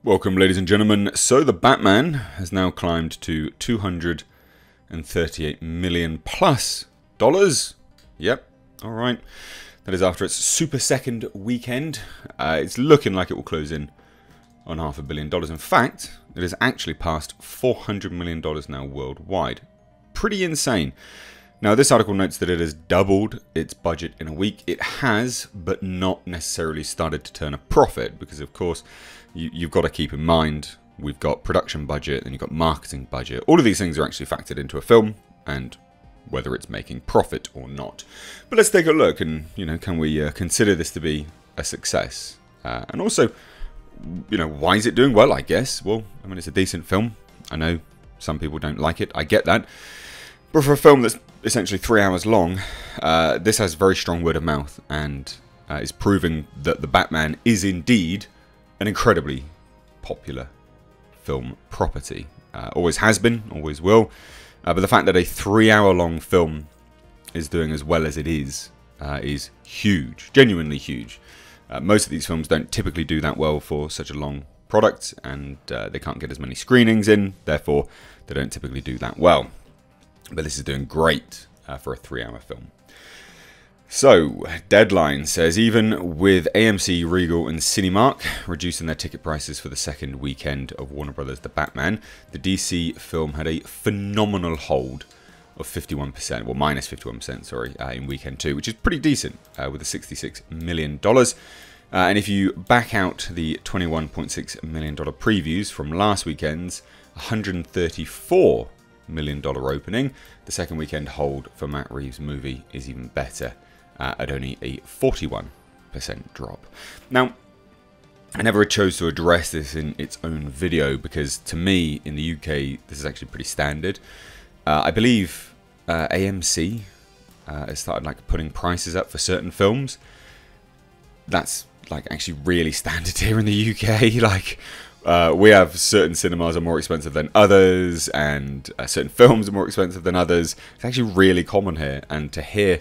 Welcome, ladies and gentlemen. So the Batman has now climbed to $238 million plus dollars. Yep, all right. That is after its super second weekend. It's looking like it will close in on $500 million. In fact, it has actually passed $400 million now worldwide. Pretty insane. Now, this article notes that it has doubled its budget in a week. It has, but not necessarily started to turn a profit because, of course, you've got to keep in mind we've got production budget and you've got marketing budget. All of these things are actually factored into a film and whether it's making profit or not. But let's take a look and, can we consider this to be a success? And also, why is it doing well, I guess? Well, it's a decent film. I know some people don't like it. I get that. But for a film that's essentially 3 hours long, this has very strong word of mouth and is proving that The Batman is indeed an incredibly popular film property. Always has been, always will. But the fact that a 3 hour long film is doing as well as it is huge, genuinely huge. Most of these films don't typically do that well for such a long product, and they can't get as many screenings in, therefore they don't typically do that well. But this is doing great for a 3 hour film. So, Deadline says, even with AMC, Regal and Cinemark reducing their ticket prices for the second weekend of Warner Bros. The Batman, the DC film had a phenomenal hold of 51%, well minus 51%, sorry, in weekend 2, which is pretty decent with a $66 million. And if you back out the $21.6 million previews from last weekend's $134 million opening, the second weekend hold for Matt Reeves' movie is even better at only a 41% drop. Now, I never chose to address this in its own video because to me in the UK this is actually pretty standard. I believe AMC has started putting prices up for certain films. That's actually really standard here in the UK. We have certain cinemas are more expensive than others, and certain films are more expensive than others. It's actually really common here, and to hear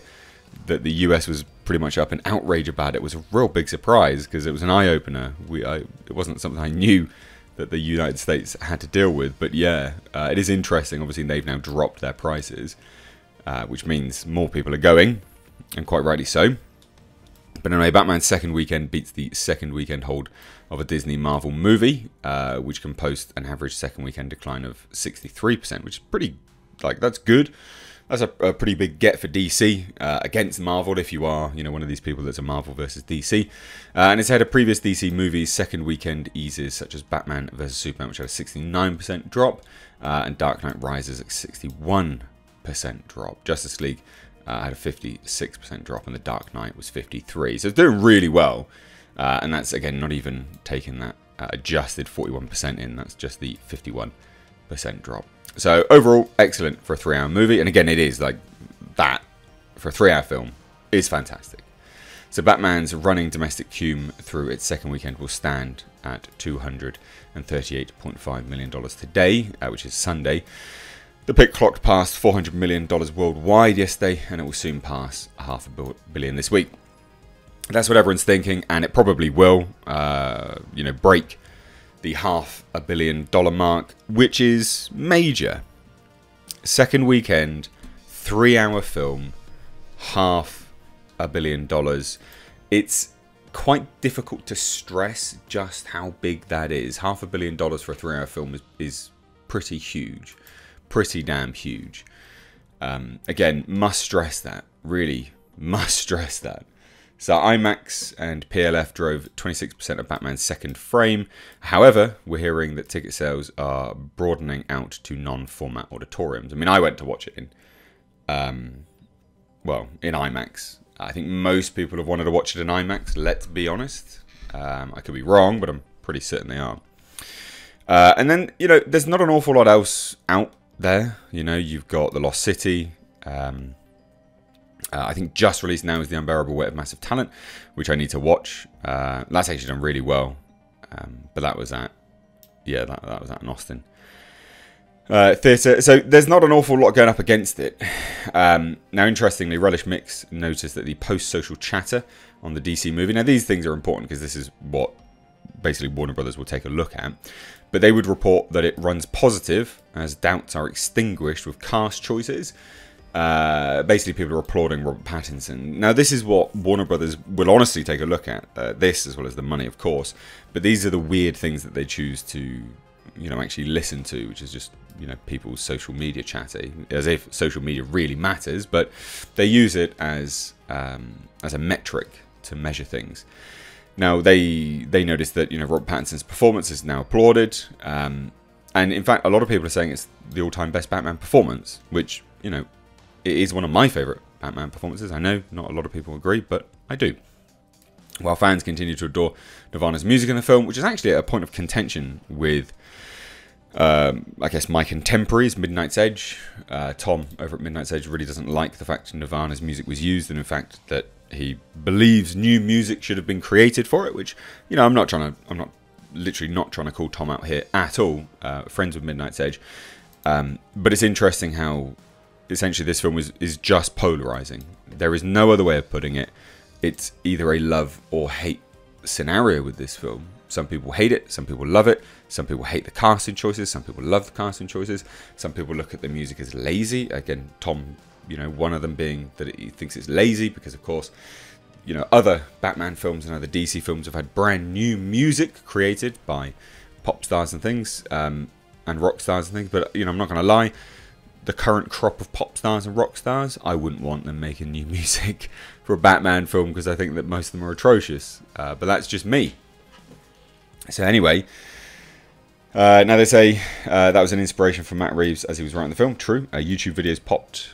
that the US was pretty much up in outrage about it was a real big surprise because it was an eye-opener. It wasn't something I knew that the United States had to deal with, but yeah, it is interesting. Obviously, they've now dropped their prices, which means more people are going, and quite rightly so. But anyway, Batman's second weekend beats the second weekend hold of a Disney Marvel movie, which can post an average second weekend decline of 63%, which is pretty, that's good. That's a pretty big get for DC against Marvel if you are, one of these people that's a Marvel versus DC. And it's had a previous DC movie's second weekend eases, such as Batman vs Superman, which had a 69% drop, and Dark Knight Rises at 61% drop. Justice League had a 56% drop, and The Dark Knight was 53%. So it's doing really well, and that's again not even taking that adjusted 41% in. That's just the 51% drop. So overall, excellent for a 3 hour movie. And again, it is that for a 3 hour film is fantastic. So Batman's running domestic cume through its second weekend will stand at $238.5 million today, which is Sunday. The pick clocked past $400 million worldwide yesterday, and it will soon pass $500 million this week. That's what everyone's thinking, and it probably will, break the $500 million mark, which is major. Second weekend, 3 hour film, $500 million. It's quite difficult to stress just how big that is. $500 million for a 3 hour film is pretty huge, pretty damn huge. Again, must stress that, really must stress that. So IMAX and PLF drove 26% of Batman's second frame. However, we're hearing that ticket sales are broadening out to non-format auditoriums. I went to watch it in IMAX. I think most people have wanted to watch it in IMAX, let's be honest. I could be wrong, but I'm pretty certain they are. And then, there's not an awful lot else out there. You've got The Lost City. I think just released now is The Unbearable Weight of Massive Talent, which I need to watch. That's actually done really well. But that was at an Austin theatre. So there's not an awful lot going up against it. Now, interestingly, Relish Mix noticed that the post-social chatter on the DC movie. Now, these things are important because this is what basically Warner Brothers will take a look at. But they would report that it runs positive as doubts are extinguished with cast choices. Basically, people are applauding Robert Pattinson. Now, this is what Warner Brothers will honestly take a look at. This, as well as the money, of course. But these are the weird things that they choose to, actually listen to, which is just, people's social media chatting, as if social media really matters. But they use it as a metric to measure things. Now, they noticed that, Robert Pattinson's performance is now applauded. And in fact, a lot of people are saying it's the all-time best Batman performance, which, it is one of my favourite Batman performances. I know not a lot of people agree, but I do. While fans continue to adore Nirvana's music in the film, which is actually a point of contention with, I guess, my contemporaries, Midnight's Edge. Tom over at Midnight's Edge really doesn't like the fact Nirvana's music was used, and in fact that he believes new music should have been created for it, which, I'm literally not trying to call Tom out here at all. Friends with Midnight's Edge. But it's interesting how essentially this film is just polarizing. There is no other way of putting it. It's either a love or hate scenario with this film. Some people hate it, some people love it, some people hate the casting choices, some people love the casting choices, some people look at the music as lazy. Again, Tom, one of them being that he thinks it's lazy because, of course, other Batman films and other DC films have had brand new music created by pop stars and things, and rock stars and things. But, I'm not going to lie, the current crop of pop stars and rock stars, I wouldn't want them making new music for a Batman film because I think that most of them are atrocious. But that's just me. So anyway, now they say that was an inspiration for Matt Reeves as he was writing the film. True. YouTube videos popped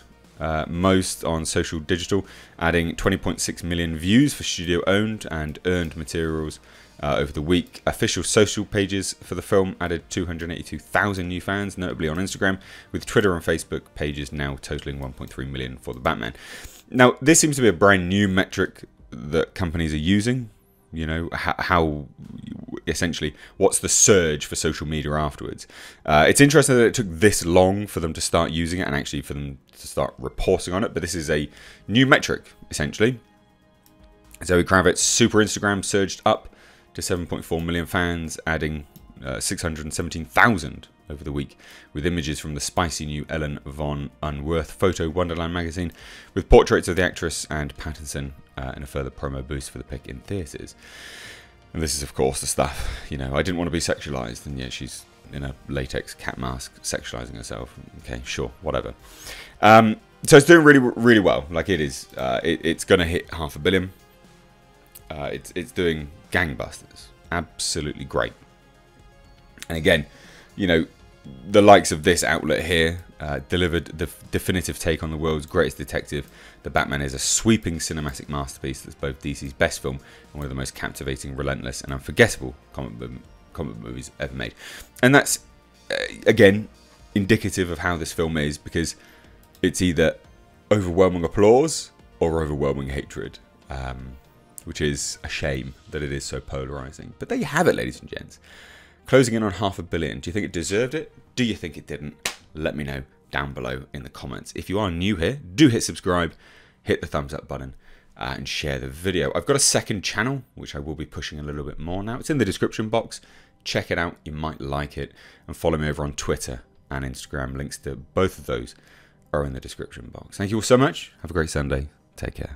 most on social digital, adding 20.6 million views for studio-owned and earned materials over the week. Official social pages for the film added 282,000 new fans, notably on Instagram, with Twitter and Facebook pages now totaling 1.3 million for the Batman. Now, this seems to be a brand new metric that companies are using. How essentially, what's the surge for social media afterwards? It's interesting that it took this long for them to start using it and actually for them to start reporting on it, but this is a new metric, essentially. Zoe Kravitz's Super Instagram surged up to 7.4 million fans, adding 617,000 over the week, with images from the spicy new Ellen von Unworth Photo Wonderland magazine, with portraits of the actress and Pattinson in a further promo boost for the pick in theatres. And this is, of course, the stuff, I didn't want to be sexualised, and yet she's in a latex cat mask sexualising herself. Okay, sure, whatever. So it's doing really, really well. Like it is. It's going to hit 500 million. It's doing gangbusters. Absolutely great. And again, the likes of this outlet here delivered the definitive take on the world's greatest detective. The Batman is a sweeping cinematic masterpiece that's both DC's best film and one of the most captivating, relentless, and unforgettable comic movies ever made. And that's, again, indicative of how this film is, because it's either overwhelming applause or overwhelming hatred, which is a shame that it is so polarizing. But there you have it, ladies and gents. Closing in on 500 million. Do you think it deserved it? Do you think it didn't? Let me know down below in the comments. If you are new here, do hit subscribe, hit the thumbs up button, and share the video. I've got a second channel, which I will be pushing a little bit more now. It's in the description box. Check it out. You might like it. And follow me over on Twitter and Instagram. Links to both of those are in the description box. Thank you all so much. Have a great Sunday. Take care.